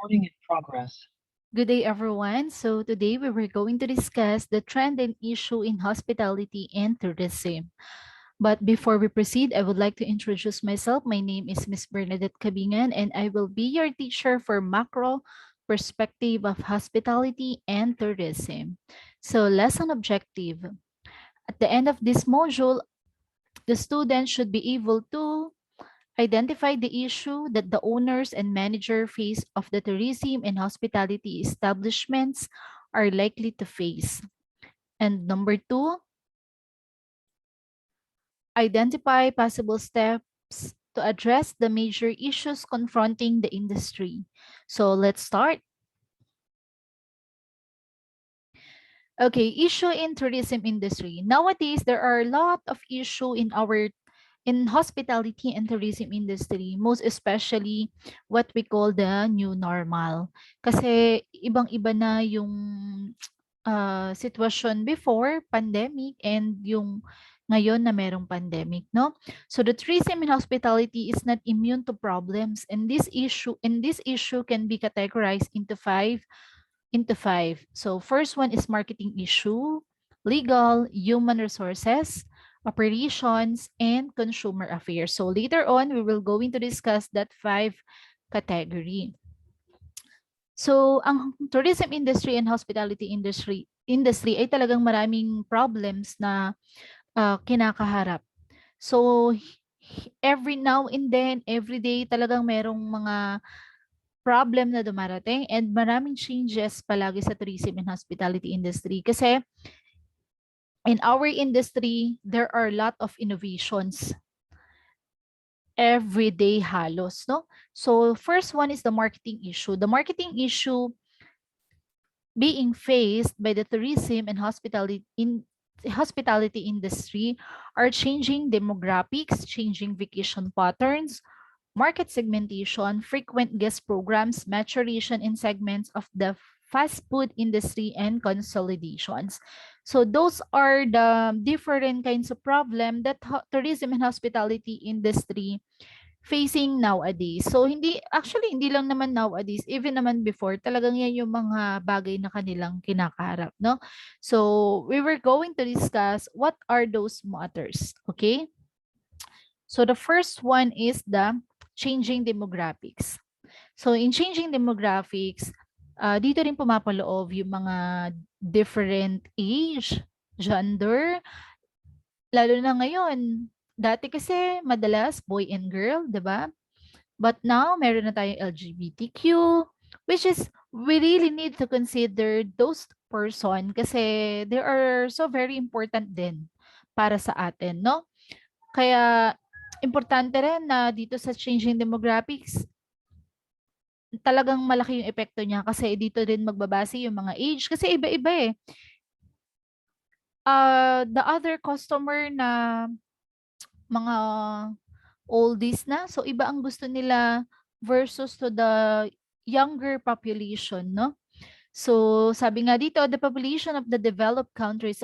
Recording in progress. Good day, everyone. So today we were going to discuss the trend and issue in hospitality and tourism. But before we proceed, I would like to introduce myself. My name is Miss Bernadette Cabingan, and I will be your teacher for macro perspective of hospitality and tourism. So lesson objective. At the end of this module, the student should be able to identify the issue that the owners and manager face of the tourism and hospitality establishments are likely to face. And number two, identify possible steps to address the major issues confronting the industry. So let's start. Okay, issue in tourism industry. Nowadays, there are a lot of issue in hospitality and tourism industry, most especially what we call the new normal. Kasi ibang-iba na yung sitwasyon before pandemic and yung ngayon na merong pandemic, no? So the tourism and hospitality is not immune to problems, and this issue can be categorized into five. So first one is marketing issue, legal, human resources, operations, and consumer affairs. So later on, we will going to discuss that five category. So ang tourism industry and hospitality industry ay talagang maraming problems na kinakaharap. So every now and then, every day talagang merong mga problem na dumarating and maraming changes palagi sa tourism and hospitality industry kasi in our industry there are a lot of innovations every day halos, no? So first one is the marketing issue. The marketing issue being faced by the tourism and hospitality industry are changing demographics, changing vacation patterns, market segmentation, frequent guest programs, maturation in segments of the fast food industry, and consolidations. So those are the different kinds of problem that tourism and hospitality industry facing nowadays. So hindi lang naman nowadays, even naman before, talagang yan yung mga bagay na kanilang kinakaharap, no? So we were going to discuss what are those matters, okay? So the first one is the changing demographics. So in changing demographics, dito rin pumapaloob yung mga different age, gender, lalo na ngayon. Dati kasi madalas boy and girl, 'di ba? But now meron na tayong LGBTQ, which is we really need to consider those person kasi they are so very important din para sa atin, no? Kaya importante rin na dito sa changing demographics, talagang malaki yung epekto niya kasi dito rin magbabase yung mga age kasi iba-iba eh. The other customer na mga oldies na, so iba ang gusto nila versus to the younger population, no? So sabi nga dito, the population of the developed countries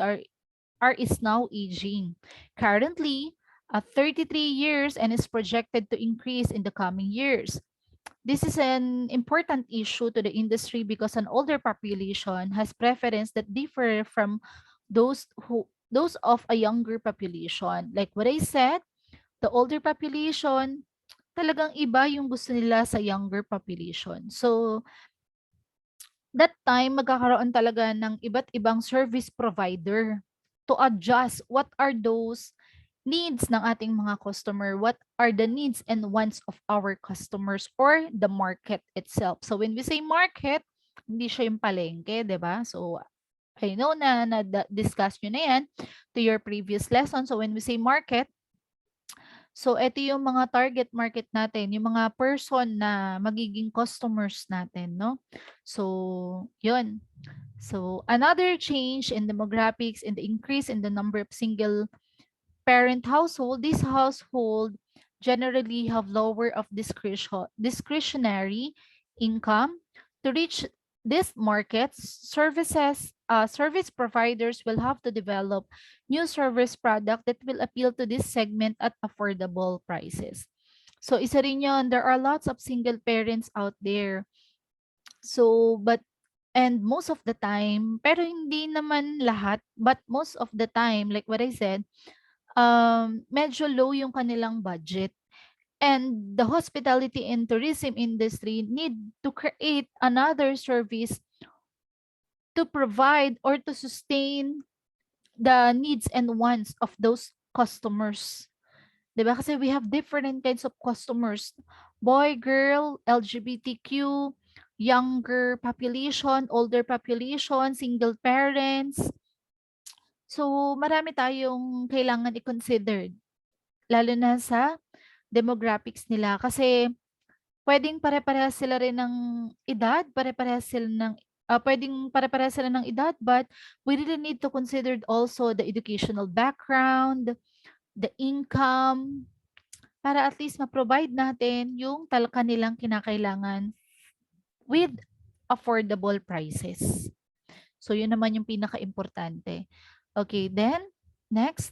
is now aging. Currently, at 33 years and is projected to increase in the coming years. This is an important issue to the industry because an older population has preference that differ from those of a younger population. Like what I said, the older population, talagang iba yung gusto nila sa younger population. So, that time, magkakaroon talaga ng iba't ibang service provider to adjust what are those needs ng ating mga customer, what are the needs and wants of our customers or the market itself. So when we say market, hindi siya yung palengke, 'di ba? So I know na discuss nyo na yan to your previous lesson. So when we say market, so ito yung mga target market natin, yung mga person na magiging customers natin, no? So, yun. So, another change in demographics and the increase in the number of single parent household, this household generally have lower of discretionary income. To reach these markets, service providers will have to develop new service product that will appeal to this segment at affordable prices. So isa rin yun, there are lots of single parents out there So, and most of the time, pero hindi naman lahat, but most of the time, like what I said, medyo low yung kanilang budget. And the hospitality and tourism industry need to create another service to provide or to sustain the needs and wants of those customers. 'Di ba? Kasi we have different kinds of customers. Boy, girl, LGBTQ, younger population, older population, single parents. So, marami tayong kailangan i-consider, lalo na sa demographics nila. Kasi pwedeng pare-parehas sila rin ng edad, pare-parehas sila ng pwedeng pare-parehas sila ng edad, but we really need to consider also the educational background, the income, para at least ma-provide natin yung kanilang kinakailangan with affordable prices. So, yun naman yung pinaka-importante. Okay, then, next.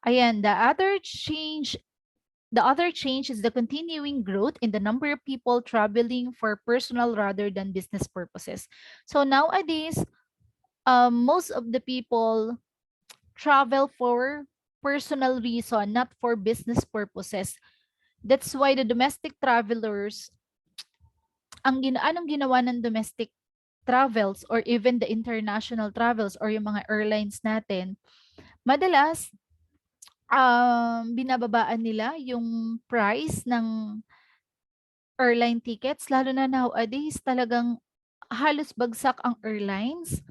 Ayan, the other change is the continuing growth in the number of people traveling for personal rather than business purposes. So nowadays, most of the people travel for personal reason, not for business purposes. That's why the domestic travelers, anong ginawa ng domestic travels or even the international travels or yung mga airlines natin, madalas binababaan nila yung price ng airline tickets, lalo na nowadays talagang halos bagsak ang airlines,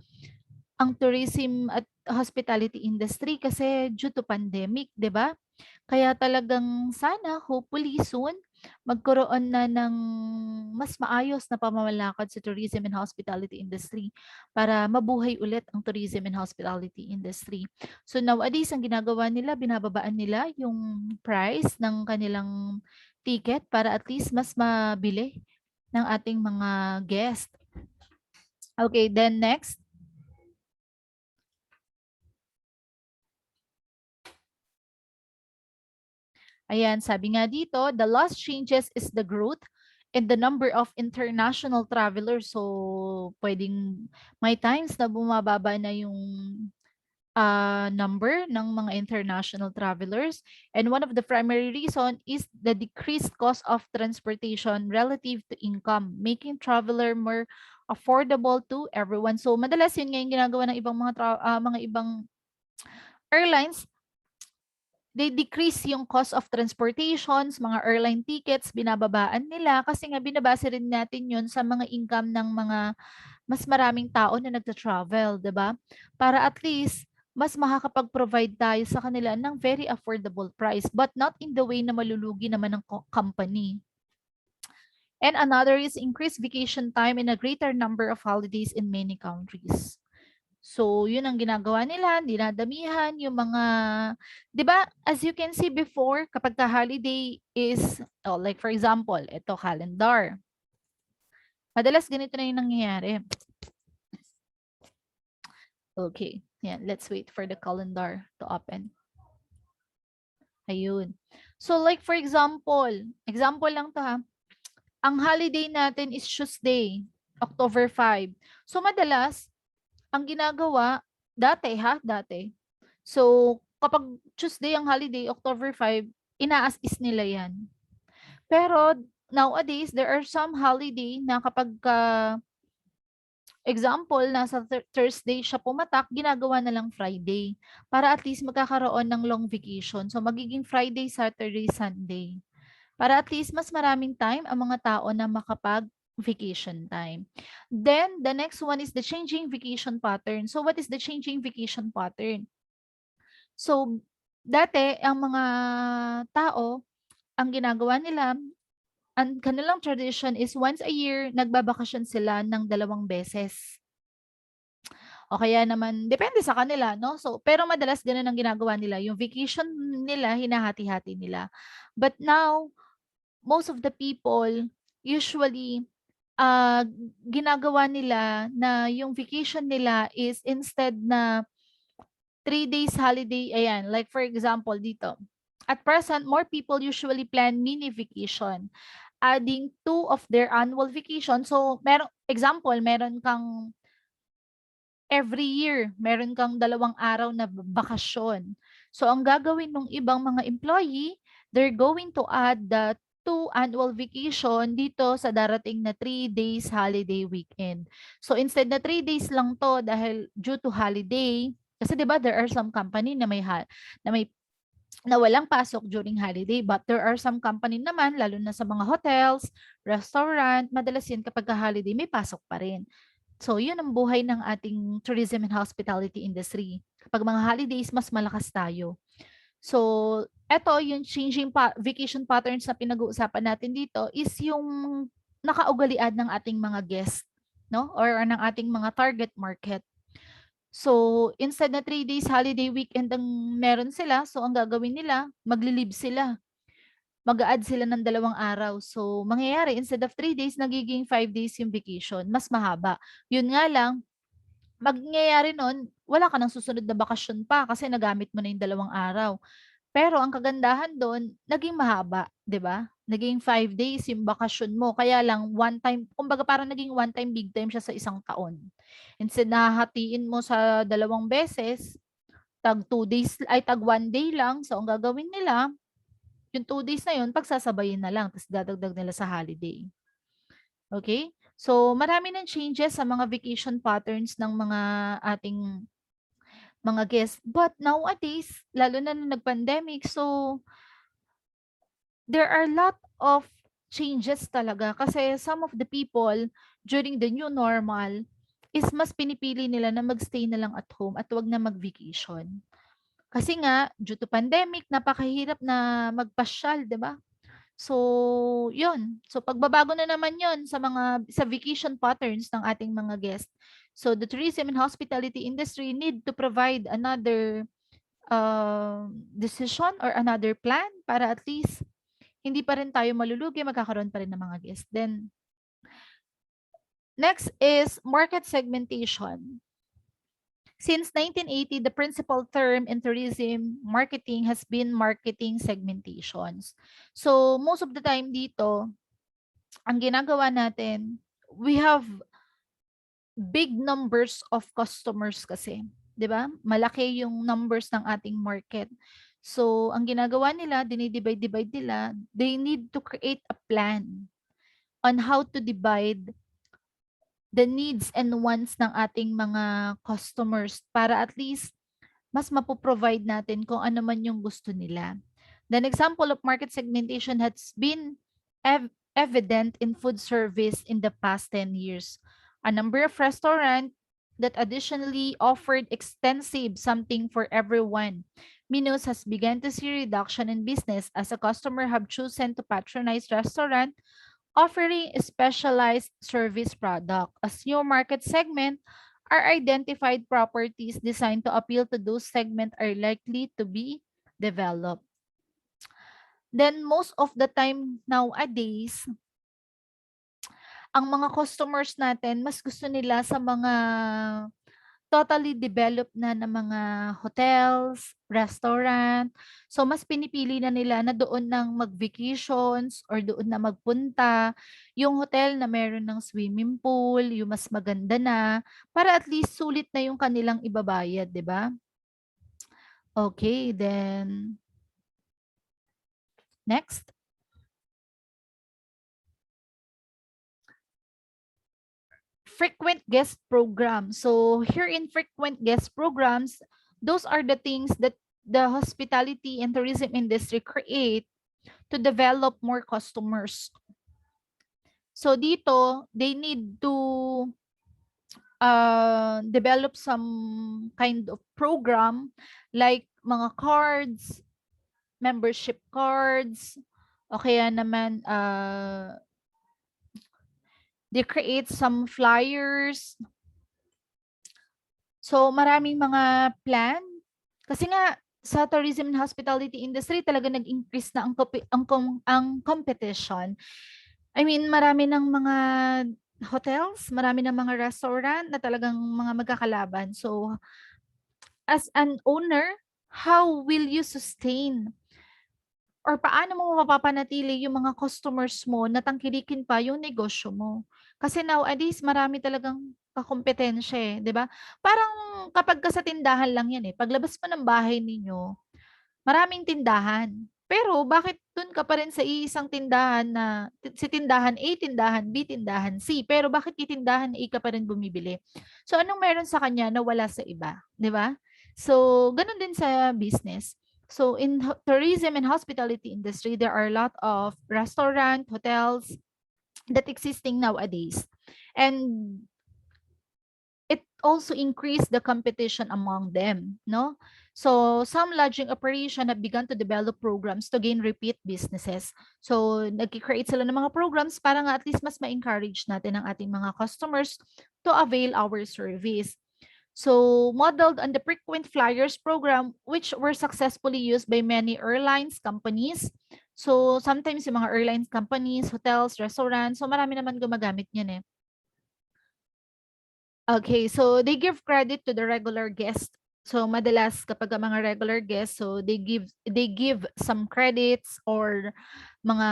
ang tourism at hospitality industry kasi due to pandemic, 'di ba? Kaya talagang sana hopefully soon magkaroon na ng mas maayos na pamamalakad sa tourism and hospitality industry para mabuhay ulit ang tourism and hospitality industry. So nowadays ang ginagawa nila, binababaan nila yung price ng kanilang ticket para at least mas mabili ng ating mga guest. Okay, then next. Ayan, sabi nga dito, the last changes is the growth in the number of international travelers. So, pwedeng may times na bumababa na yung number ng mga international travelers. And one of the primary reason is the decreased cost of transportation relative to income, making traveler more affordable to everyone. So, madalas yun nga yung ginagawa ng ibang mga ibang airlines, they decrease yung cost of transportations, mga airline tickets, binababaan nila kasi nga binabase rin natin yun sa mga income ng mga mas maraming tao na nagta-travel, 'di ba? Para at least mas makakapag-provide tayo sa kanila ng very affordable price but not in the way na malulugi naman ng company. And another is increased vacation time and a greater number of holidays in many countries. So, yun ang ginagawa nila, dinadamihan yung mga, 'di ba, as you can see before, kapag ka holiday is, oh, like for example, ito calendar. Madalas ganito na yung nangyayari. Okay, yan, let's wait for the calendar to open. Ayun. So, like for example lang to ha, ang holiday natin is Tuesday, October 5. So, madalas, ang ginagawa, dati. So, kapag Tuesday ang holiday, October 5, ina-as-is nila yan. Pero, nowadays, there are some holiday na kapag, example, nasa Thursday siya pumatak, ginagawa na lang Friday. Para at least magkakaroon ng long vacation. So, magiging Friday, Saturday, Sunday. Para at least mas maraming time ang mga tao na makapag-vacation time. Then, the next one is the changing vacation pattern. So, what is the changing vacation pattern? So, dati ang mga tao, ang ginagawa nila, ang kanilang tradition is once a year, nagbabakasyon sila ng 2 beses. O kaya naman, depende sa kanila, no? So, pero madalas ganun ang ginagawa nila. Yung vacation nila, hinahati-hati nila. But now, most of the people, usually, ginagawa nila na yung vacation nila is instead na 3 days holiday, ayan, like for example dito. At present, more people usually plan mini vacation. adding 2 of their annual vacation. So, meron kang every year, meron kang 2 araw na bakasyon. So, ang gagawin ng ibang mga employee, they're going to add the 2 annual vacation dito sa darating na 3 days holiday weekend. So, instead na 3 days lang to dahil due to holiday, kasi 'di ba there are some company na na walang pasok during holiday, but there are some company naman lalo na sa mga hotels, restaurant, madalas 'yan kapag holiday may pasok pa rin. So, yun ang buhay ng ating tourism and hospitality industry. Kapag mga holidays, mas malakas tayo. So, eto yung vacation patterns na pinag-uusapan natin dito is yung nakaugalian ng ating mga guests, no? Or ng ating mga target market. So, instead na 3 days holiday weekend ang meron sila, so ang gagawin nila, magli-leave sila. Mag-a-add sila ng 2 araw. So, mangyayari instead of 3 days, nagiging 5 days yung vacation. Mas mahaba. Yun nga lang, mangyayari nun, wala ka ng susunod na bakasyon pa kasi nagamit mo na yung 2 araw. Pero ang kagandahan doon, naging mahaba, 'di ba? Naging 5 days yung bakasyon mo. Kaya lang one time, kumbaga parang naging one time big time siya sa isang taon. Instead na hahatiin mo sa 2 beses, tag 2 days ay tag 1 day lang. So ang gagawin nila, yung 2 days na yun, pagsasabayin na lang, tapos dadagdag nila sa holiday. Okay? So, marami ng changes sa mga vacation patterns ng mga ating mga guests. But nowadays, lalo na nung nag-pandemic, so there are a lot of changes talaga kasi some of the people during the new normal is mas pinipili nila na magstay na lang at home at wag na mag-vacation. Kasi nga, due to pandemic, napakahirap na magpasyal, 'di ba? So, yun. So, pagbabago na naman yun sa vacation patterns ng ating mga guests. So, the tourism and hospitality industry need to provide another decision or another plan para at least hindi pa rin tayo malulugi, magkakaroon pa rin ng mga guests. Then, next is market segmentation. Since 1980, the principal term in tourism marketing has been marketing segmentations. So, most of the time dito, ang ginagawa natin, we have big numbers of customers kasi, 'di ba? Malaki yung numbers ng ating market. So, ang ginagawa nila, dinidivide-divide nila, they need to create a plan on how to divide the needs and wants ng ating mga customers para at least mas mapo-provide natin kung ano man yung gusto nila. An example of market segmentation has been evident in food service in the past 10 years. A number of restaurants that additionally offered extensive something for everyone menus has begun to see reduction in business as a customer have chosen to patronize restaurant offering a specialized service product. As new market segment are identified properties designed to appeal to those segments are likely to be developed. Then most of the time nowadays, ang mga customers natin, mas gusto nila sa mga totally developed na mga hotels, restaurant. So, mas pinipili na nila na doon nang mag-vacations or doon na magpunta. Yung hotel na meron ng swimming pool, yung mas maganda na, para at least sulit na yung kanilang ibabayad, di ba? Okay, then next. Frequent guest programs. So here in frequent guest programs, those are the things that the hospitality and tourism industry create to develop more customers. So dito, they need to develop some kind of program like mga cards, membership cards, o kaya naman they create some flyers. So maraming mga plan. Kasi nga sa tourism and hospitality industry talaga nag-increase na ang competition. I mean, marami ng mga hotels, marami ng mga restaurant na talagang mga magkakalaban. So as an owner, how will you sustain or paano mo mapapanatili yung mga customers mo na tangkilikin pa yung negosyo mo. Kasi nowadays marami talagang kakumpetensya, eh, 'di ba? Parang kapag ka sa tindahan lang 'yan, eh, paglabas mo ng bahay ninyo, maraming tindahan. Pero bakit dun ka pa rin sa iisang tindahan na si tindahan A, tindahan B, tindahan C, pero bakit yung tindahan A ka pa rin bumibili? So anong meron sa kanya na wala sa iba, 'di ba? So ganun din sa business. So in tourism and hospitality industry, there are a lot of restaurant, hotels that existing nowadays. And it also increased the competition among them, no? So some lodging operation have begun to develop programs to gain repeat businesses. So nag-create sila ng mga programs para nga at least mas ma-encourage natin ang ating mga customers to avail our service. So modeled on the frequent flyers program, which were successfully used by many airlines companies. So sometimes yung mga airlines companies, hotels, restaurants, so marami naman gumagamit niyan, eh. Okay, so they give credit to the regular guest. So madalas kapag ang mga regular guests, so they give some credits or mga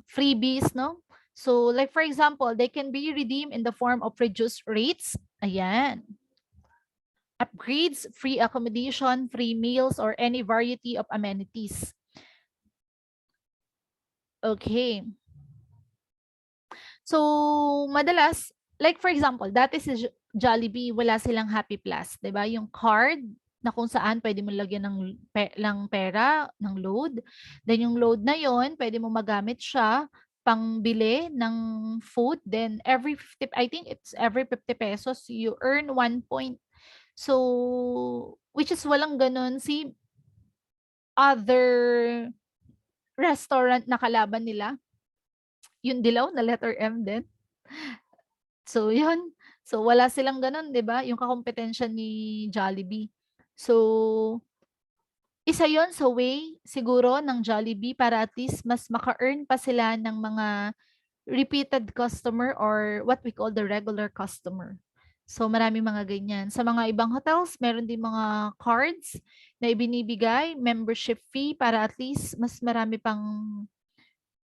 freebies, no? So like for example, they can be redeemed in the form of reduced rates. Ayan. Upgrades, free accommodation, free meals, or any variety of amenities. Okay. So, madalas, like for example, dati sa Jollibee, wala silang Happy Plus, 'di ba? Yung card na kung saan pwede mo lagyan ng pera, ng load. Then yung load na yon, pwede mo magamit siya pangbili ng food. Then every 50, I think it's every 50 pesos, you earn 1 point. So, which is walang ganun si other restaurant na kalaban nila. Yung dilaw na letter M din. So, yun. So, wala silang gano'n, 'di ba, yung kakumpetensya ni Jollibee. So, isa yon sa way siguro ng Jollibee para at least mas maka-earn pa sila ng mga repeated customer or what we call the regular customer. So, maraming mga ganyan. Sa mga ibang hotels, meron din mga cards na ibinibigay, membership fee para at least mas marami pang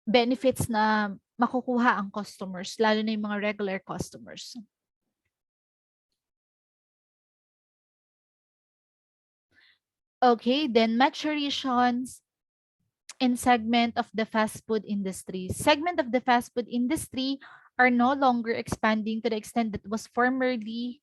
benefits na makukuha ang customers, lalo na yung mga regular customers. Okay, then maturations in segment of the fast food industry. Segment of the fast food industry are no longer expanding to the extent that was formerly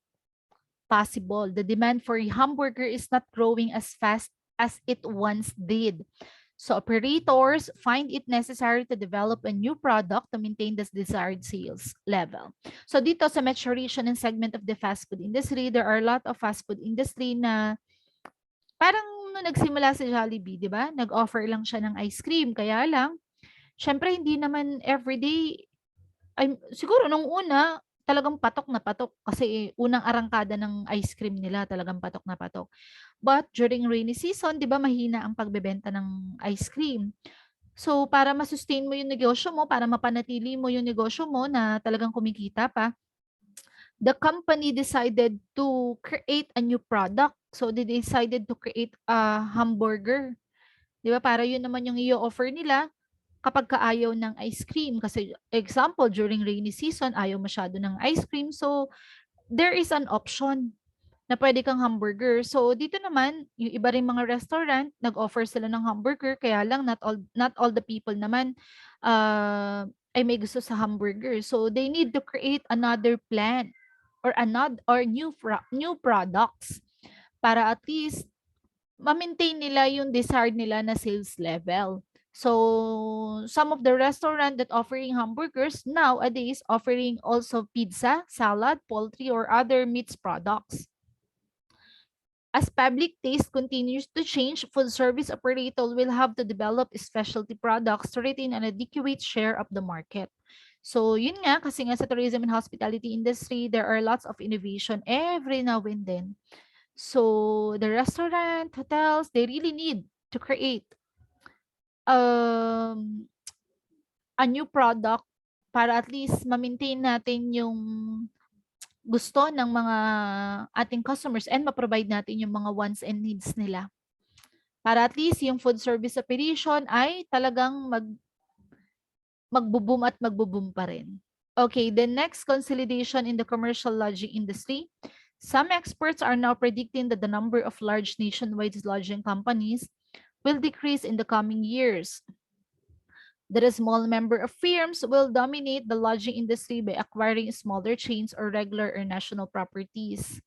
possible. The demand for a hamburger is not growing as fast as it once did. So operators find it necessary to develop a new product to maintain this desired sales level. So dito sa maturation and segment of the fast food industry, there are a lot of fast food industry na parang nung nagsimula si Jollibee, 'di ba? Nag-offer lang siya ng ice cream. Kaya lang, syempre hindi naman everyday ay siguro nung una talagang patok na patok kasi unang arangkada ng ice cream nila talagang patok na patok. But during rainy season, 'di ba mahina ang pagbebenta ng ice cream. So para ma-sustain mo yung negosyo mo, para mapanatili mo yung negosyo mo na talagang kumikita pa, the company decided to create a new product. So they decided to create a hamburger. 'Di ba? Para yun naman yung i-offer nila kapag kaayaw ng ice cream. Kasi example, during rainy season, ayaw masyado ng ice cream. So there is an option na pwede kang hamburger. So dito naman, yung iba ring mga restaurant, nag-offer sila ng hamburger, kaya lang not all the people naman ay may gusto sa hamburger. So they need to create another plan or another or new products para at least ma-maintain nila yung desired nila na sales level. So some of the restaurant that offering hamburgers nowadays offering also pizza, salad, poultry, or other meats products. As public taste continues to change, food service operator will have to develop specialty products to retain an adequate share of the market. So yun nga, kasi nga sa tourism and hospitality industry, there are lots of innovation every now and then. So the restaurant, hotels, they really need to create um, a new product para at least ma-maintain natin yung gusto ng mga ating customers and ma-provide natin yung mga wants and needs nila. Para at least yung food service operation ay talagang magbo-boom at magbo-boom pa rin. Okay, the next, consolidation in the commercial lodging industry. Some experts are now predicting that the number of large nationwide lodging companies will decrease in the coming years. That a small number of firms will dominate the lodging industry by acquiring smaller chains or regular or national properties.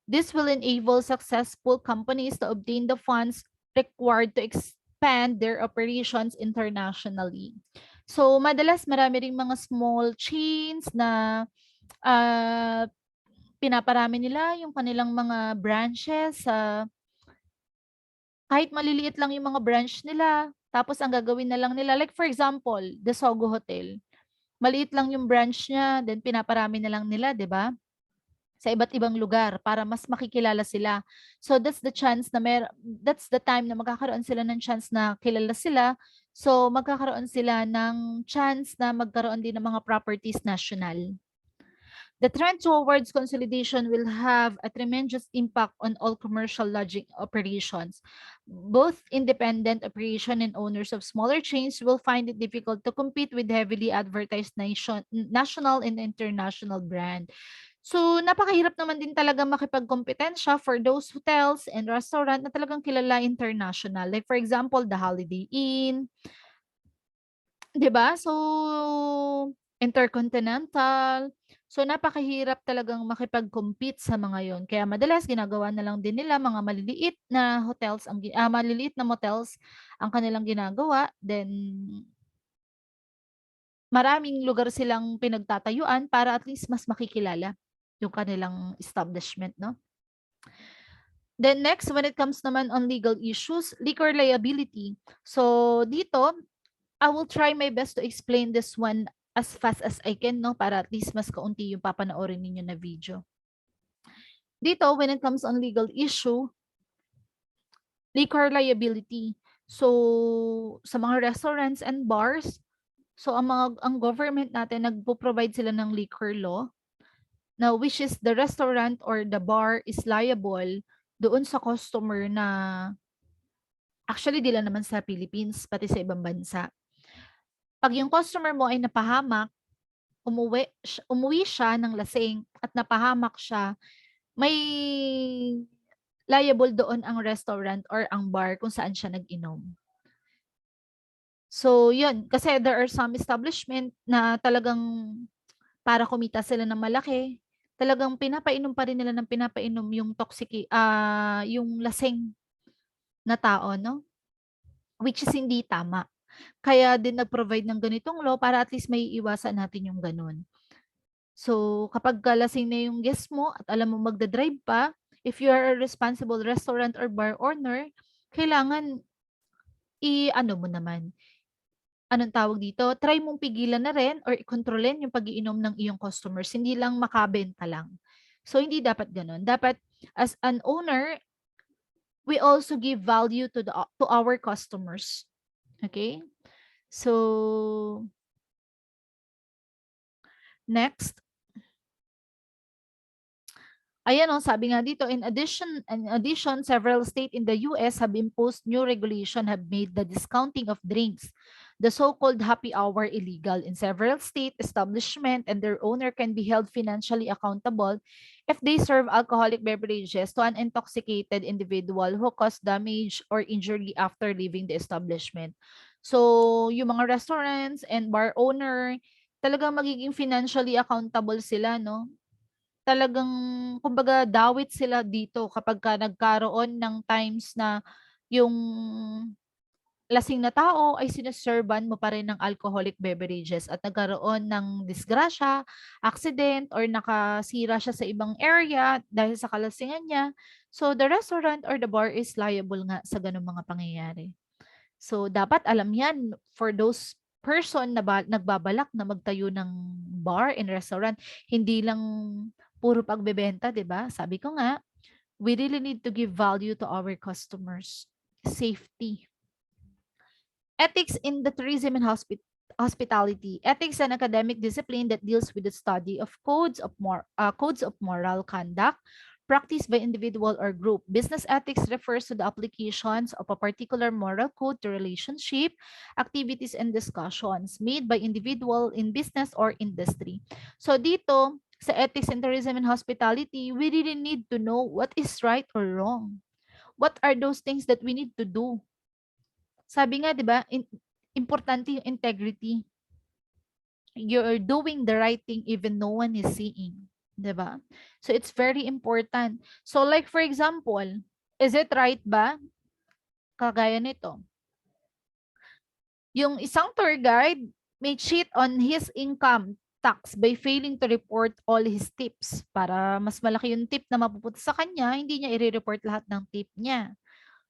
This will enable successful companies to obtain the funds required to expand their operations internationally. So, madalas marami ring mga small chains na uh, pinaparami nila yung kanilang mga branches sa kahit maliliit lang yung mga branch nila. Tapos ang gagawin na lang nila, like for example, the Sogo Hotel. Maliit lang yung branch niya, then pinaparami na lang nila, 'di ba? Sa iba't ibang lugar para mas makikilala sila. So that's the time na magkakaroon sila ng chance na kilala sila. So magkakaroon sila ng chance na magkaroon din ng mga properties national. The trend towards consolidation will have a tremendous impact on all commercial lodging operations. Both independent operation and owners of smaller chains will find it difficult to compete with heavily advertised national and international brand. So, napakahirap naman din talaga makipagkompetensya for those hotels and restaurant na talagang kilala international. Like for example, the Holiday Inn, 'di ba? So, Intercontinental. So, napakahirap talagang makipag-compete sa mga 'yon. Kaya madalas ginagawa na lang din nila mga maliliit na hotels maliliit na motels ang kanilang ginagawa. Then maraming lugar silang pinagtatayuan para at least mas makikilala yung kanilang establishment, 'no? Then next, when it comes naman on legal issues, liquor liability. So, dito I will try my best to explain this one as fast as I can, no, para at least mas kaunti yung papanoorin ninyo na video. Dito, when it comes on legal issue, liquor liability. So, sa mga restaurants and bars, so ang government natin nagpo-provide sila ng liquor law, na which is the restaurant or the bar is liable doon sa customer na actually di lang naman sa Philippines, pati sa ibang bansa. Pag yung customer mo ay napahamak, umuwi siya ng lasing at napahamak siya, may liable doon ang restaurant or ang bar kung saan siya nag-inom. So, yun. Kasi there are some establishment na talagang para kumita sila ng malaki, talagang pinapainom pa rin nila ng pinapainom yung yung lasing na tao, no? Which is hindi tama. Kaya din nag-provide ng ganitong law para at least may iwasan natin yung ganun. So, kapag lasing na yung guest mo at alam mo magda-drive pa, if you are a responsible restaurant or bar owner, kailangan i-ano mo naman, anong tawag dito, try mong pigilan na rin or kontrolin yung pag-iinom ng iyong customers, hindi lang makabenta lang. So, hindi dapat ganun. Dapat, as an owner, we also give value to our customers. Okay? So, next. Ayan o, sabi nga dito, in addition, several states in the US have imposed new regulation have made the discounting of drinks, the so-called happy hour, illegal. In several state, establishment and their owner can be held financially accountable if they serve alcoholic beverages to an intoxicated individual who caused damage or injury after leaving the establishment. So, yung mga restaurants and bar owner, talagang magiging financially accountable sila, no? Talagang kumbaga dawit sila dito kapagka nagkaroon ng times na yung lasing na tao ay sineserban mo pa rin ng alcoholic beverages at nagkaroon ng disgrasya, accident, or nakasira siya sa ibang area dahil sa kalasingan niya. So, the restaurant or the bar is liable nga sa ganung mga pangyayari. So, dapat alam yan for those person na nagbabalak na magtayo ng bar and restaurant. Hindi lang puro pagbebenta, 'di ba? Sabi ko nga, we really need to give value to our customers. Safety. Ethics in the tourism and hospitality. Ethics an academic discipline that deals with the study of codes of moral conduct, practiced by individual or group. Business ethics refers to the applications of a particular moral code to relationship, activities, and discussions made by individual in business or industry. So dito, sa ethics in tourism and hospitality, we really need to know what is right or wrong. What are those things that we need to do? Sabi nga, di ba, importante yung integrity. You're doing the right thing even no one is seeing. Diba? So it's very important. So like for example, is it right ba? Kagaya nito. Yung isang tour guide may cheat on his income tax by failing to report all his tips. Para mas malaki yung tip na mapupunta sa kanya, hindi niya i-report lahat ng tip niya.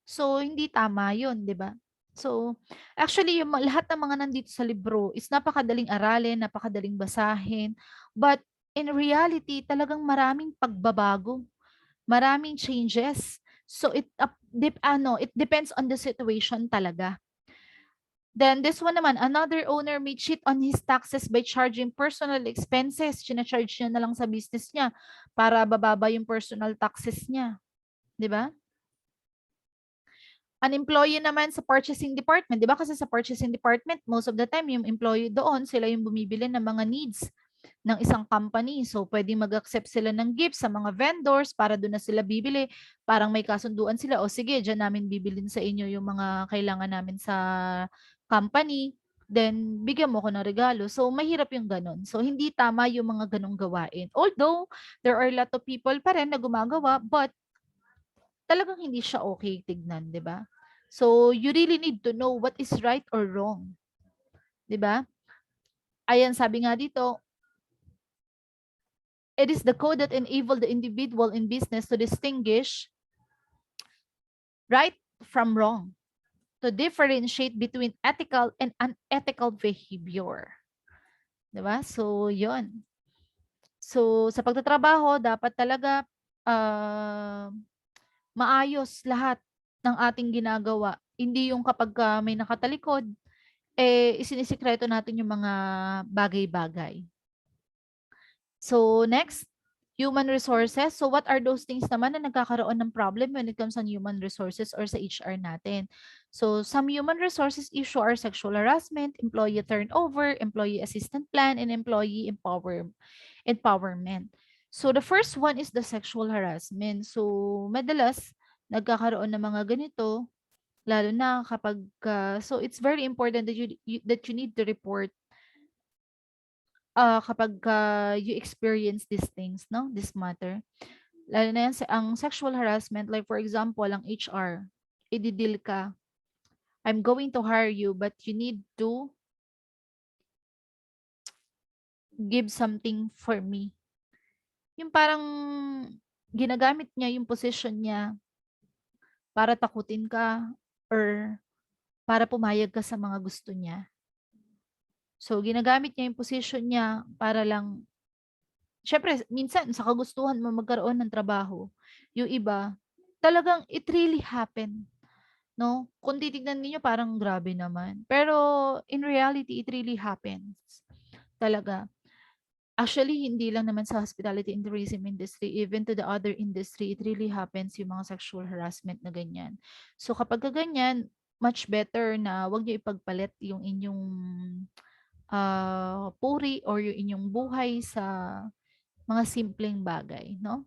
So, hindi tama yun, di ba? So, actually, yung lahat ng mga nandito sa libro is napakadaling aralin, napakadaling basahin. But in reality, talagang maraming pagbabago, maraming changes. So, it depends on the situation talaga. Then this one naman, another owner may cheat on his taxes by charging personal expenses. China-charge niya na lang sa business niya para bababa yung personal taxes niya. Di ba? An employee naman sa purchasing department, di ba kasi sa purchasing department, most of the time, yung employee doon, sila yung bumibili ng mga needs ng isang company. So, pwede mag-accept sila ng gifts sa mga vendors para doon na sila bibili. Parang may kasunduan sila, o sige, dyan namin bibilin sa inyo yung mga kailangan namin sa company. Then, bigyan mo ko ng regalo. So, mahirap yung ganun. So, hindi tama yung mga ganong gawain. Although, there are a lot of people pa rin na gumagawa, but talagang hindi siya okay tignan, 'di ba? So, you really need to know what is right or wrong, 'di ba? Ayan, sabi nga dito, it is the code that enable the individual in business to distinguish right from wrong, to differentiate between ethical and unethical behavior. 'Di ba? So, 'yon. So, sa pagtatrabaho, dapat talaga maayos lahat ng ating ginagawa. Hindi yung kapag may nakatalikod, isinisikreto natin yung mga bagay-bagay. So next, human resources. So what are those things naman na nagkakaroon ng problem when it comes on human resources or sa HR natin? So some human resources issue are sexual harassment, employee turnover, employee assistance plan, and employee empowerment. So the first one is the sexual harassment. So madalas nagkakaroon ng mga ganito lalo na kapag so it's very important that you need to report kapag you experience these things, no? This matter. Lalo na yan ang sexual harassment, like for example, ang HR, i-deal ka. I'm going to hire you, but you need to give something for me. Yung parang ginagamit niya yung position niya para takutin ka or para pumayag ka sa mga gusto niya. So, ginagamit niya yung position niya para lang syempre, minsan sa kagustuhan mo magkaroon ng trabaho, yung iba, talagang it really happened, no? Kung titignan niyo parang grabe naman. Pero in reality, it really happens. Talaga. Actually, hindi lang naman sa hospitality and tourism industry, even to the other industry, it really happens yung mga sexual harassment na ganyan. So kapag ganyan, much better na wag niyo ipagpalit yung inyong puri or yung inyong buhay sa mga simpleng bagay, no?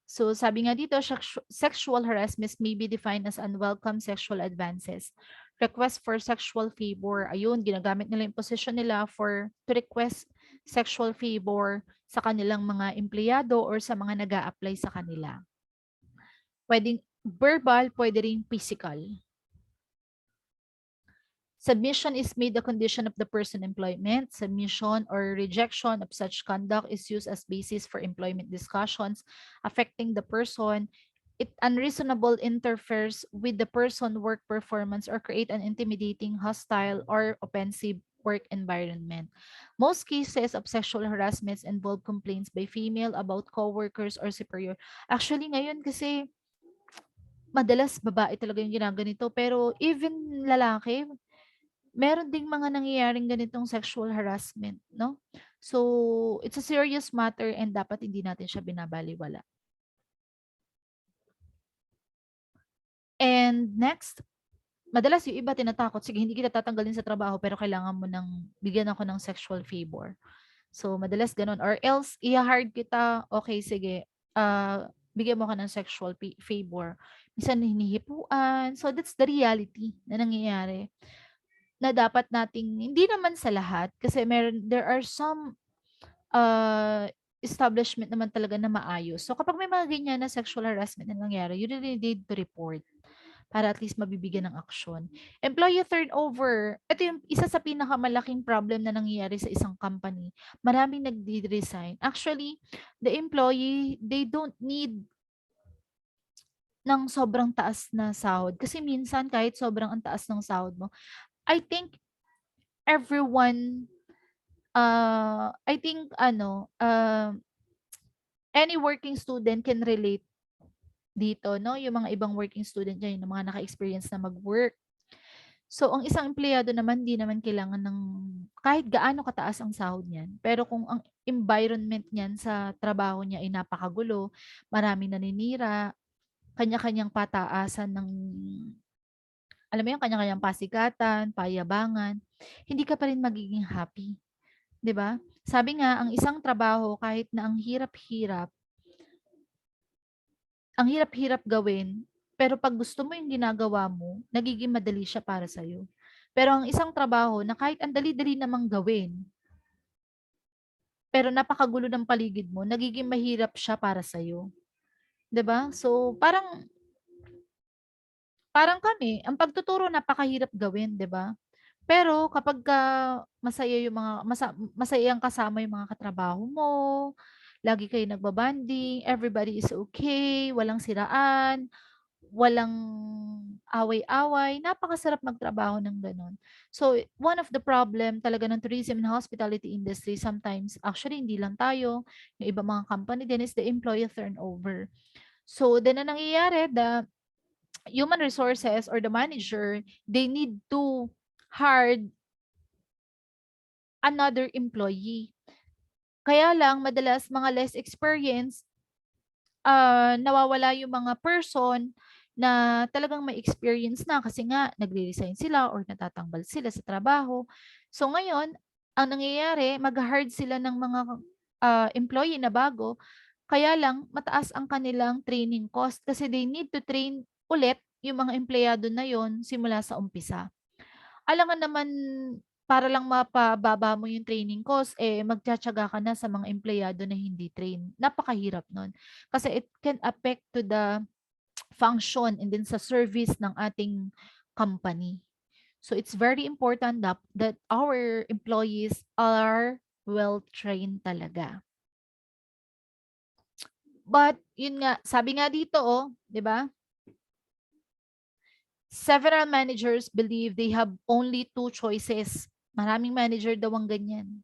So sabi nga dito, sexual harassment may be defined as unwelcome sexual advances. Request for sexual favor. Ayun, ginagamit nila yung position nila to request sexual favor sa kanilang mga empleyado or sa mga nag apply sa kanila. Pwedeng verbal, pwede rin physical. Submission is made a condition of the person employment. Submission or rejection of such conduct is used as basis for employment discussions affecting the person. It unreasonable interferes with the person work performance or create an intimidating, hostile, or offensive work environment. Most cases of sexual harassments involve complaints by female about coworkers or superior. Actually, ngayon kasi madalas babae talaga yung ginaganito. Pero even lalaki, meron ding mga nangyayaring ganitong sexual harassment, no? So, it's a serious matter and dapat hindi natin siya binabaliwala. And next, madalas yung iba tinatakot, sige hindi kita tatanggalin sa trabaho pero kailangan mo ng bigyan ako ng sexual favor. So madalas ganun, or else i-hard kita, okay sige, bigyan mo ka ng sexual favor. Minsan hinihipuan. So that's the reality na nangyayari. Na dapat nating, hindi naman sa lahat kasi there are some uh, establishment naman talaga na maayos. So kapag may mga ganyan na sexual harassment na nangyari, you really need to report para at least mabibigyan ng aksyon. Employee turnover, ito yung isa sa pinakamalaking problem na nangyayari sa isang company. Maraming nagdi-resign. Actually, the employee, they don't need ng sobrang taas na sahod. Kasi minsan kahit sobrang ang taas ng sahod mo, I think everyone, I think any working student can relate dito, no? Yung mga ibang working student dyan, yung mga naka-experience na mag-work. So, ang isang empleyado naman, di naman kailangan ng kahit gaano kataas ang sahod niyan. Pero kung ang environment niyan sa trabaho niya ay napakagulo, maraming naninira, kanya-kanyang pataasan ng, alam mo yung kanya-kanyang pasikatan, payabangan, hindi ka pa rin magiging happy. 'Di ba? Sabi nga, ang isang trabaho kahit na ang hirap-hirap gawin, pero pag gusto mo yung ginagawa mo, nagiging madali siya para sa'yo. Pero ang isang trabaho na kahit ang dali-dali namang gawin, pero napakagulo ng paligid mo, nagiging mahirap siya para sa'yo. 'Di ba? So, parang parang kami, ang pagtuturo napakahirap gawin, 'di ba? Pero kapagka masaya yung mga masaya ang kasama yung mga katrabaho mo, lagi kayo nagba-bonding, everybody is okay, walang siraan, walang away-away, napakasarap magtrabaho ng gano'n. So, one of the problem talaga ng tourism and hospitality industry sometimes, actually hindi lang tayo, yung iba mga company din is the employee turnover. So, then ang nangyayari, the human resources or the manager, they need to hire another employee. Kaya lang madalas mga less experienced, nawawala yung mga person na talagang may experience na kasi nga nagre-resign sila or natatanggal sila sa trabaho. So ngayon, ang nangyayari, mag-hard sila ng mga employee na bago, kaya lang mataas ang kanilang training cost kasi they need to train ulit yung mga empleyado na yon simula sa umpisa. Alangan naman para lang mapababa mo yung training cost, eh magtiyatiyaga ka na sa mga empleyado na hindi train. Napakahirap nun. Kasi it can affect to the function and then sa service ng ating company. So it's very important that our employees are well-trained talaga. But yun nga, sabi nga dito, 'di ba? Several managers believe they have only two choices. Maraming manager daw ang ganyan.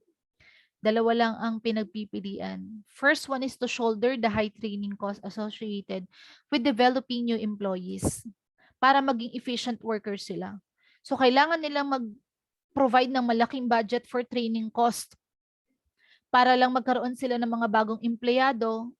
Dalawa lang ang pinagpipilian. First one is to shoulder the high training cost associated with developing new employees para maging efficient workers sila. So, kailangan nilang mag-provide ng malaking budget for training cost para lang magkaroon sila ng mga bagong empleyado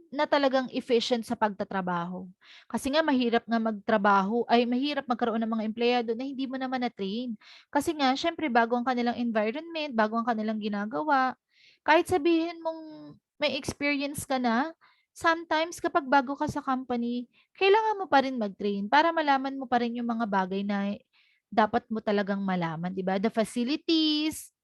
na talagang efficient sa pagtatrabaho. Kasi nga mahirap nga magtrabaho, ay mahirap magkaroon ng mga empleyado na hindi mo naman na-train. Kasi nga, syempre bago ang kanilang environment, bago ang kanilang ginagawa, kahit sabihin mong may experience ka na, sometimes kapag bago ka sa company, kailangan mo pa rin mag-train para malaman mo pa rin yung mga bagay na dapat mo talagang malaman, di ba? The facilities,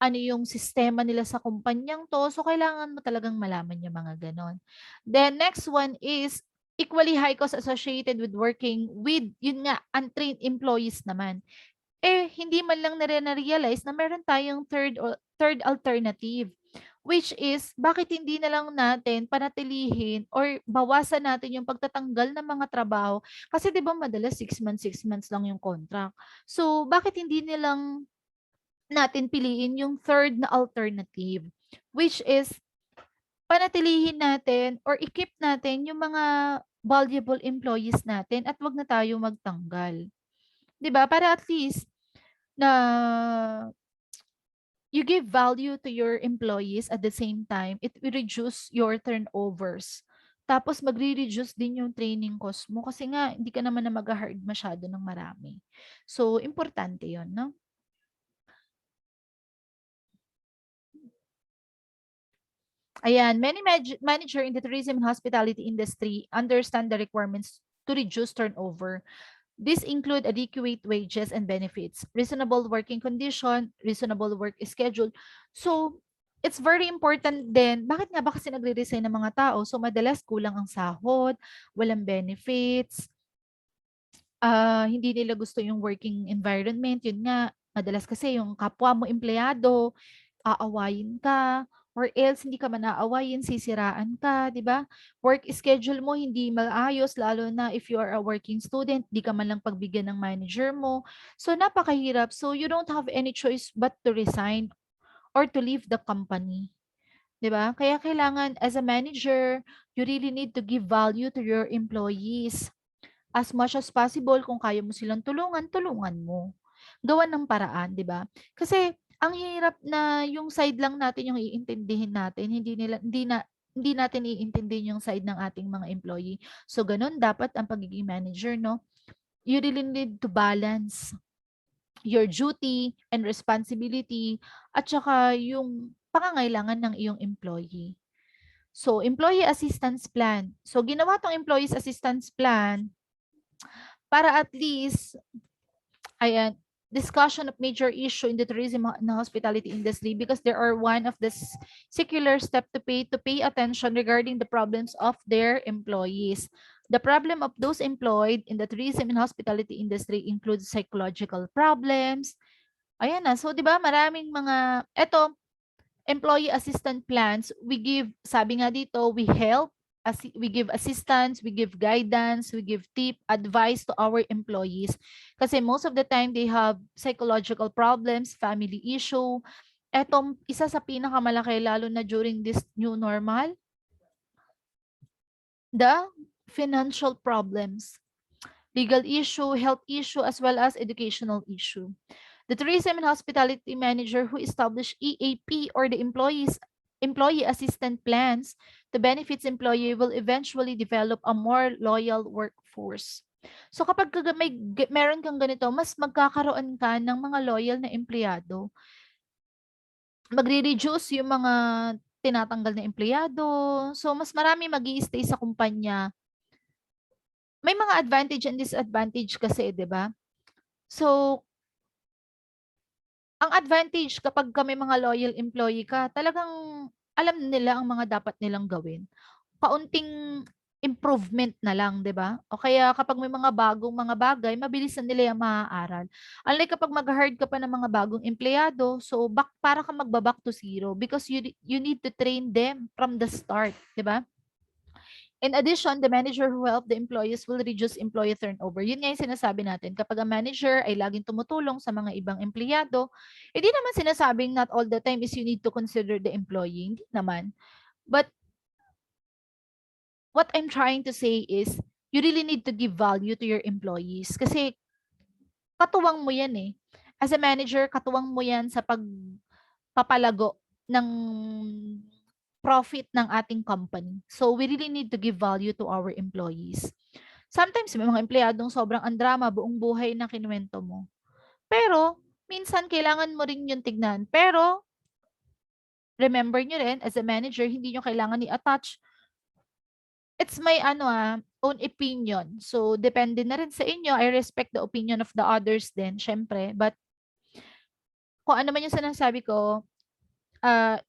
ano yung sistema nila sa kumpanyang 'to. So, kailangan mo talagang malaman yung mga gano'n. Then next one is equally high cost associated with working with, yun nga, untrained employees naman. Eh, hindi man lang na-realize na meron tayong third alternative, which is bakit hindi na lang natin panatilihin or bawasan natin yung pagtatanggal ng mga trabaho. Kasi 'di ba madalas 6 months lang yung contract. So, bakit hindi nilang natin piliin yung third na alternative, which is panatilihin natin or i-keep natin yung mga valuable employees natin at wag na tayo magtanggal. 'Di ba? Para at least na you give value to your employees at the same time, it will reduce your turnovers. Tapos magre-reduce din yung training cost mo kasi nga hindi ka naman na mag-ha-hire masyado ng marami. So, importante 'yun, 'no? Ayan, many manager in the tourism and hospitality industry understand the requirements to reduce turnover. These include adequate wages and benefits, reasonable working condition, reasonable work schedule. So, it's very important din. Bakit nga ba kasi nagre-resign ng mga tao? So, madalas kulang ang sahod, walang benefits, hindi nila gusto yung working environment. Yun nga, madalas kasi yung kapwa mo empleyado, aawayin ka, or else hindi ka man aawayin, sisiraan ka, 'di ba? Work schedule mo hindi maayos lalo na if you are a working student, di ka man lang pagbigyan ng manager mo. So napakahirap. So you don't have any choice but to resign or to leave the company, 'di ba? Kaya kailangan as a manager, you really need to give value to your employees. As much as possible kung kaya mo silang tulungan, tulungan mo. Gawan ng paraan, 'di ba? Kasi ang hirap na yung side lang natin yung iintindihin natin, hindi natin iintindihin yung side ng ating mga employee. So ganun dapat ang pagiging manager, no? You really need to balance your duty and responsibility at saka yung pangangailangan ng iyong employee. So, employee assistance plan. So, ginawa tong employees assistance plan para at least, ayan, discussion of major issue in the tourism and hospitality industry because there are one of the secular step to pay attention regarding the problems of their employees. The problem of those employed in the tourism and hospitality industry includes psychological problems. Ayan na. So, di ba, maraming mga, eto, employee assistant plans, we give, sabi nga dito, we help, we give assistance, we give guidance, we give tip, advice to our employees. Kasi most of the time, they have psychological problems, family issue. Etong isa sa pinakamalaki, lalo na during this new normal, the financial problems, legal issue, health issue, as well as educational issue. The tourism and hospitality manager who established EAP or the employee assistant plans to benefits employee will eventually develop a more loyal workforce. So kapag meron kang ganito, mas magkakaroon ka ng mga loyal na empleyado. Magre-reduce yung mga tinatanggal na empleyado. So mas marami mag-i-stay sa kumpanya. May mga advantage and disadvantage kasi, 'di ba? So ang advantage kapag may mga loyal employee ka, talagang alam nila ang mga dapat nilang gawin. Kaunting improvement na lang, 'di ba? O kaya kapag may mga bagong mga bagay, mabilis na nila 'yang maaaral. Unlike kapag mag-hire ka pa ng mga bagong empleyado, so para ka magba-back to zero because you need to train them from the start, 'di ba? In addition, the manager who help the employees will reduce employee turnover. Yun nga yung sinasabi natin. Kapag ang manager ay laging tumutulong sa mga ibang empleyado, hindi naman sinasabing not all the time is you need to consider the employee. Hindi naman. But what I'm trying to say is, you really need to give value to your employees. Kasi katuwang mo yan eh. As a manager, katuwang mo yan sa pagpapalago ng profit ng ating company. So we really need to give value to our employees. Sometimes may mga empleyadong sobrang andrama, buong buhay na kinuwento mo. Pero minsan kailangan mo rin yung tignan. Pero remember nyo rin, as a manager, hindi nyo kailangan i-attach. It's my own opinion. So depende na rin sa inyo. I respect the opinion of the others din, syempre. But kung ano man yung sinasabi ko, uh,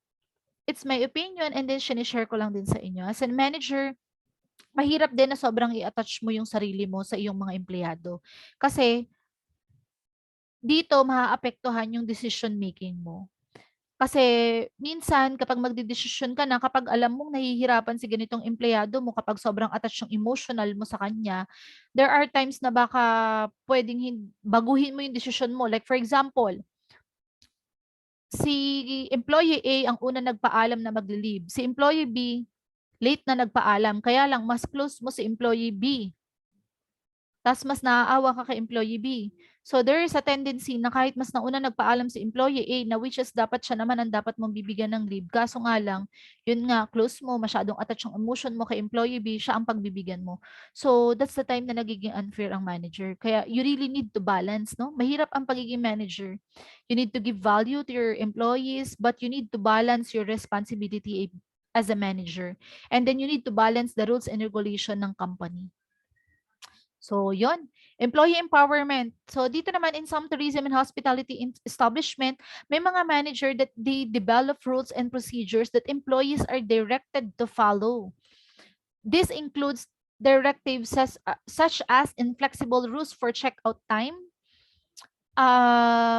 it's my opinion and then sinishare ko lang din sa inyo. As a manager, mahirap din na sobrang i-attach mo yung sarili mo sa iyong mga empleyado. Kasi dito maaapektuhan yung decision making mo. Kasi minsan kapag magdedesisyon ka na, kapag alam mong nahihirapan si ganitong empleyado mo, kapag sobrang attach yung emotional mo sa kanya, there are times na baka pwedeng baguhin mo yung desisyon mo. Like for example, si employee A ang una nagpaalam na magli-leave. Si employee B, late na nagpaalam. Kaya lang, mas close mo si employee B. Ta's mas naaawa ka kay employee B. So there is a tendency na kahit mas nauna nagpaalam si employee A na which is dapat siya naman ang dapat mong bibigyan ng leave. Kaso nga lang, yun nga, close mo, masyadong attach yung emotion mo kay employee B, siya ang pagbibigyan mo. So that's the time na nagiging unfair ang manager. Kaya you really need to balance, no? Mahirap ang pagiging manager. You need to give value to your employees, but you need to balance your responsibility as a manager. And then you need to balance the rules and regulation ng company. So, yon. Employee empowerment. So, dito naman in some tourism and hospitality establishment, may mga manager that they develop rules and procedures that employees are directed to follow. This includes directives such as inflexible rules for checkout time,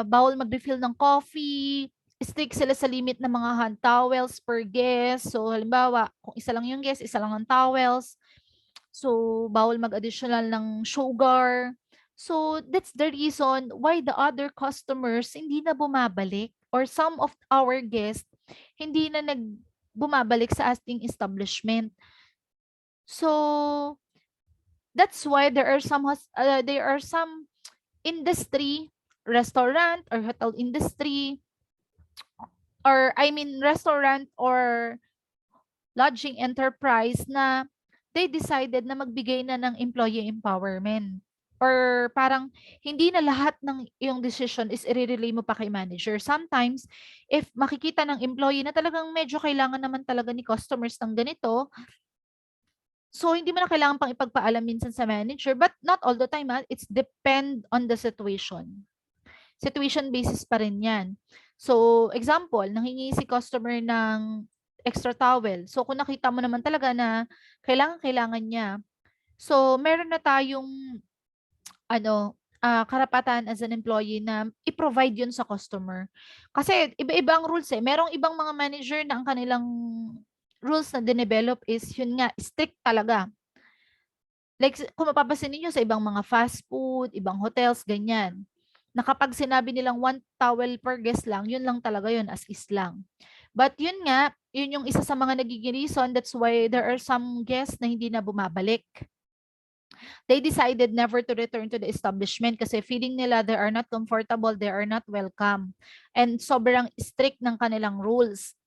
bawal mag-refill ng coffee, strict sila sa limit ng mga hand towels per guest. So, halimbawa, kung isa lang yung guest, isa lang ang towels. So, bawal mag-additional ng sugar. So, that's the reason why the other customers hindi na bumabalik or some of our guests hindi na bumabalik sa ating establishment. So, that's why there are some industry, restaurant or hotel industry, or I mean restaurant or lodging enterprise na they decided na magbigay na ng employee empowerment. Or parang hindi na lahat ng yung decision is i-relay mo pa kay manager. Sometimes, if makikita ng employee na talagang medyo kailangan naman talaga ni customers ng ganito, so hindi mo na kailangan pang ipagpaalam minsan sa manager, but not all the time. It's depend on the situation. Situation basis pa rin yan. So, example, nanghingi si customer ng extra towel. So, kung nakita mo naman talaga na kailangan niya. So, meron na tayong karapatan as an employee na i-provide yun sa customer. Kasi iba-iba ang rules eh. Merong ibang mga manager na ang kanilang rules na dinevelop is yun nga, strict talaga. Like, kung mapapasin ninyo sa ibang mga fast food, ibang hotels, ganyan. Na kapag sinabi nilang 1 towel per guest lang, yun lang talaga yun, as is lang. But yun nga, yun yung isa sa mga nagiging reason, that's why there are some guests na hindi na bumabalik. They decided never to return to the establishment kasi feeling nila they are not comfortable, they are not welcome. And sobrang strict ng kanilang rules.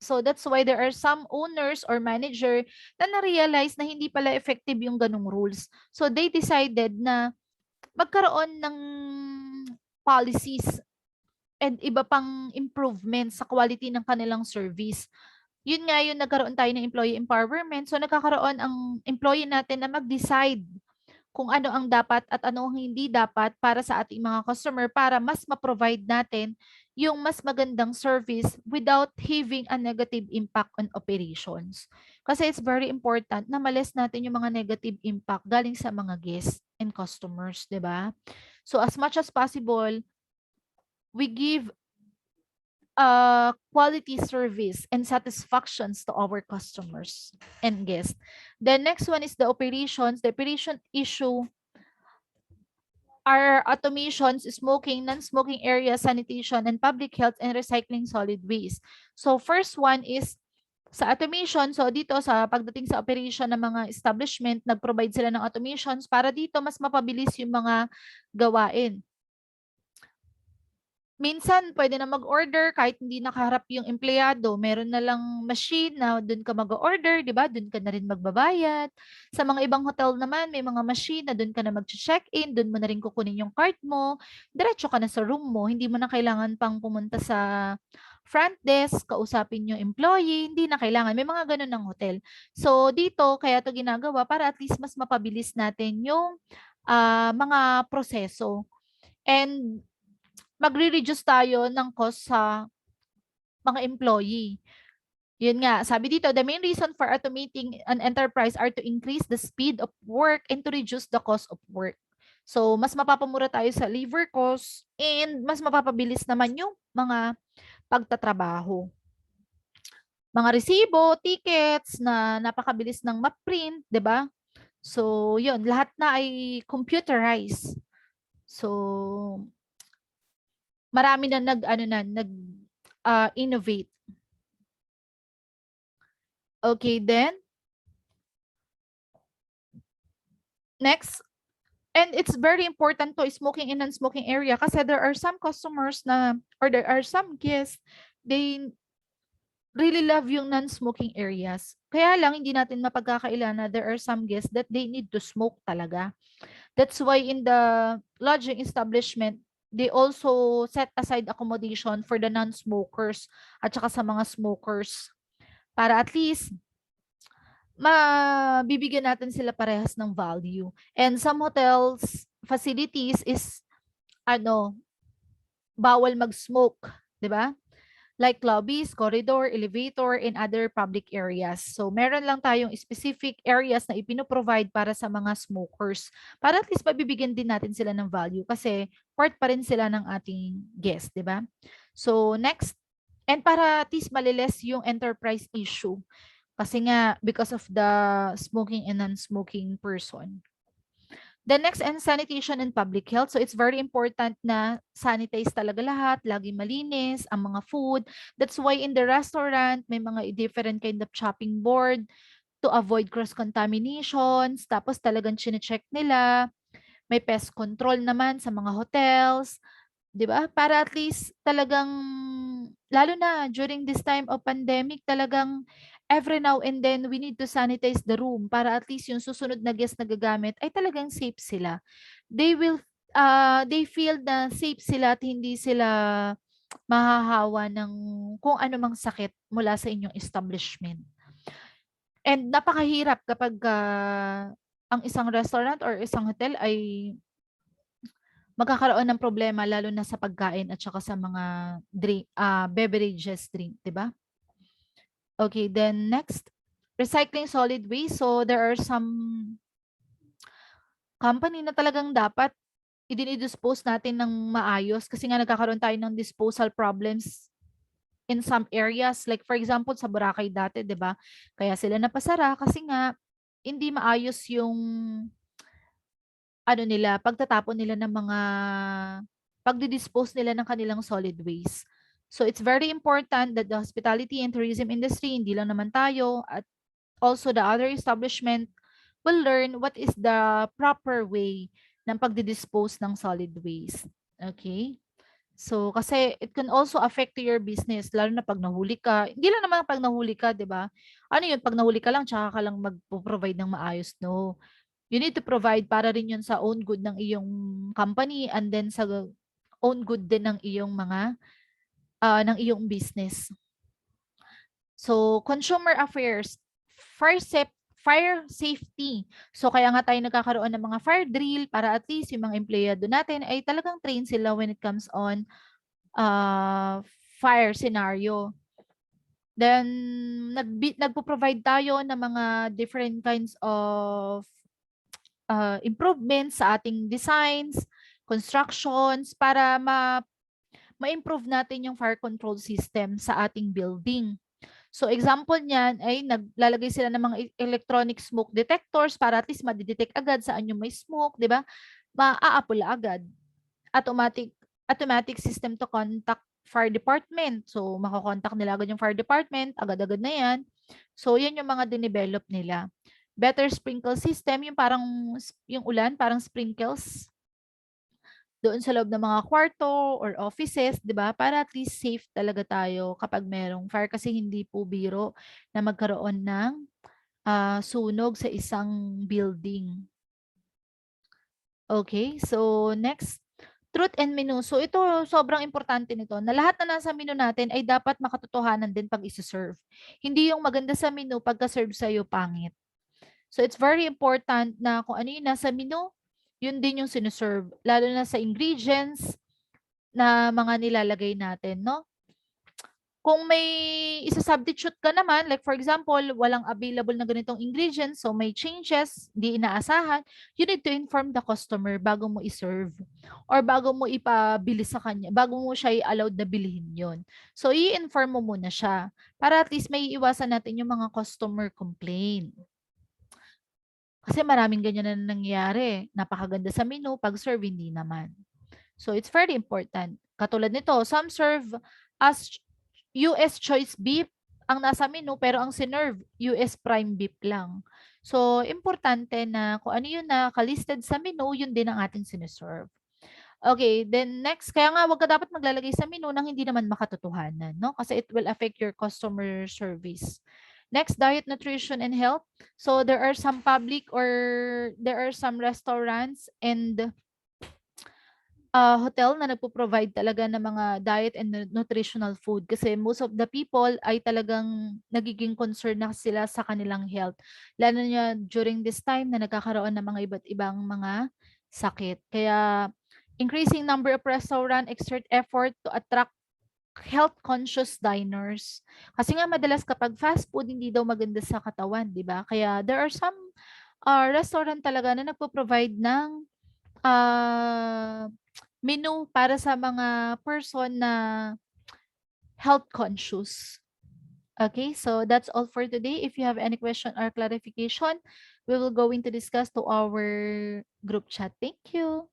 So that's why there are some owners or manager na na-realize na hindi pala effective yung ganung rules. So they decided na magkaroon ng policies and iba pang improvements sa quality ng kanilang service. Yun nga yun, nagkaroon tayo ng employee empowerment. So nagkakaroon ang employee natin na mag-decide kung ano ang dapat at ano ang hindi dapat para sa ating mga customer para mas ma-provide natin yung mas magandang service without having a negative impact on operations. Kasi it's very important na malis natin yung mga negative impact galing sa mga guests and customers, di ba? So as much as possible, we give quality service and satisfactions to our customers and guests. The next one is the operations. The operation issue are automations, smoking, non-smoking area, sanitation, and public health and recycling solid waste. So first one is sa automation. So dito sa pagdating sa operation ng mga establishment, nag-provide sila ng automations para dito mas mapabilis yung mga gawain. Minsan, pwede na mag-order kahit hindi nakaharap yung empleyado. Meron na lang machine na doon ka mag-order, di ba? Doon ka na rin magbabayad. Sa mga ibang hotel naman, may mga machine na doon ka na mag-check-in, doon mo na rin kukunin yung card mo. Diretso ka na sa room mo. Hindi mo na kailangan pang pumunta sa front desk, kausapin yung employee. Hindi na kailangan. May mga ganun ng hotel. So, dito, kaya to ginagawa para at least mas mapabilis natin yung mga proseso. And magre-reduce tayo ng cost sa mga employee. Yun nga, sabi dito, the main reason for automating an enterprise are to increase the speed of work and to reduce the cost of work. So, mas mapapamura tayo sa labor cost and mas mapapabilis naman yung mga pagtatrabaho. Mga resibo, tickets na napakabilis ng ma-print, 'di ba? So, yun, lahat na ay computerized. So, marami na innovate. Okay, then next, And it's very important to smoking in non-smoking area kasi there are some customers na or there are some guests, they really love yung non-smoking areas. Kaya lang hindi natin mapagkakailan na there are some guests that they need to smoke talaga. That's why in the lodging establishment, they also set aside accommodation for the non-smokers at saka sa mga smokers para at least mabibigyan natin sila parehas ng value. And some hotels facilities is ano, bawal mag-smoke, 'di ba? Like lobbies, corridor, elevator, and other public areas. So, meron lang tayong specific areas na ipino-provide para sa mga smokers. Para at least mabibigyan din natin sila ng value kasi part pa rin sila ng ating guest, di ba? So, next, and para at least maliles yung enterprise issue. Kasi nga, because of the smoking and non-smoking person. The next and sanitation and public health. So it's very important na sanitize talaga lahat, lagi malinis, ang mga food. That's why in the restaurant, may mga different kind of chopping board to avoid cross-contaminations. Tapos talagang chine-check nila. May pest control naman sa mga hotels. 'Di ba? Para at least talagang lalo na during this time of pandemic, talagang every now and then we need to sanitize the room para at least yung susunod na guest na gagamit ay talagang safe sila. They feel na safe sila at hindi sila mahahawa ng kung ano mang sakit mula sa inyong establishment. And napakahirap kapag ang isang restaurant or isang hotel ay magkakaroon ng problema lalo na sa pagkain at saka sa mga beverages drink, 'di ba? Okay, then next, recycling solid waste. So there are some company na talagang dapat i-dispose natin ng maayos kasi nga nagkakaroon tayo ng disposal problems in some areas. Like for example, sa Boracay dati, 'di ba? Kaya sila napasara kasi nga hindi maayos yung ano nila, pagtatapon nila ng mga pagdi-dispose nila ng kanilang solid waste. So it's very important that the hospitality and tourism industry, hindi lang naman tayo, at also the other establishment will learn what is the proper way ng pagdi-dispose ng solid waste. Okay? So, kasi it can also affect to your business, lalo na pag nahuli ka. Hindi lang naman pag nahuli ka, di ba? Ano yun, pag nahuli ka lang, tsaka ka lang mag-provide ng maayos. No. You need to provide para rin yun sa own good ng iyong company and then sa own good din ng iyong mga ng iyong business. So, consumer affairs, fire safety. So, kaya nga tayo nagkakaroon ng mga fire drill para at least yung mga empleyado natin ay talagang train sila when it comes on fire scenario. Then, nagpo-provide tayo ng mga different kinds of improvements sa ating designs, constructions, para ma-improve natin yung fire control system sa ating building. So example niyan ay naglalagay sila ng mga electronic smoke detectors para at least ma-detect agad saan yung may smoke, 'di ba? Maaapula agad. Automatic system to contact fire department. So mako-contact nila agad yung fire department, agad-agad na 'yan. So 'yan yung mga dinevelop nila. Better sprinkle system, yung parang yung ulan, parang sprinkles doon sa loob ng mga kwarto or offices, 'di ba? Para at least safe talaga tayo kapag merong fire kasi hindi po biro na magkaroon ng sunog sa isang building. Okay, so next, truth and menu. So ito sobrang importante nito na lahat na nasa menu natin ay dapat makatotohanan din pag isi-serve. Hindi yung maganda sa menu pagka-serve sa'yo pangit. So it's very important na kung ano yung nasa menu, yun din yung sinuserve. Lalo na sa ingredients na mga nilalagay natin, no? Kung may isa-substitute ka naman, like for example, walang available na ganitong ingredients, so may changes, di inaasahan, you need to inform the customer bago mo i-serve or bago mo ipabili sa kanya, bago mo siya i-allowed na bilhin yon. So, i-inform mo muna siya para at least may iwasan natin yung mga customer complaint. Kasi maraming ganyan na nangyayari. Napakaganda sa menu, pag-serve hindi naman. So it's very important. Katulad nito, some serve as US choice beef ang nasa menu pero ang sinerve US prime beef lang. So, importante na kung ano yung naka-listed sa menu, yun din ang ating sine-serve. Okay, then next, kaya nga wag ka dapat maglalagay sa menu ng hindi naman makatotohanan, no? Kasi it will affect your customer service. Next, diet, nutrition, and health. So there are some public or there are some restaurants and hotel na nagpo-provide talaga ng mga diet and nutritional food kasi most of the people ay talagang nagiging concerned na sila sa kanilang health. Lalo na during this time na nagkakaroon ng mga iba't ibang mga sakit. Kaya increasing number of restaurant exert effort to attract health conscious diners. Kasi nga madalas kapag fast food hindi daw maganda sa katawan, 'di ba? Kaya there are some restaurant talaga na nagpo-provide ng ah, menu para sa mga person na health conscious. Okay, so that's all for today. If you have any question or clarification, we will going to discuss to our group chat. Thank you.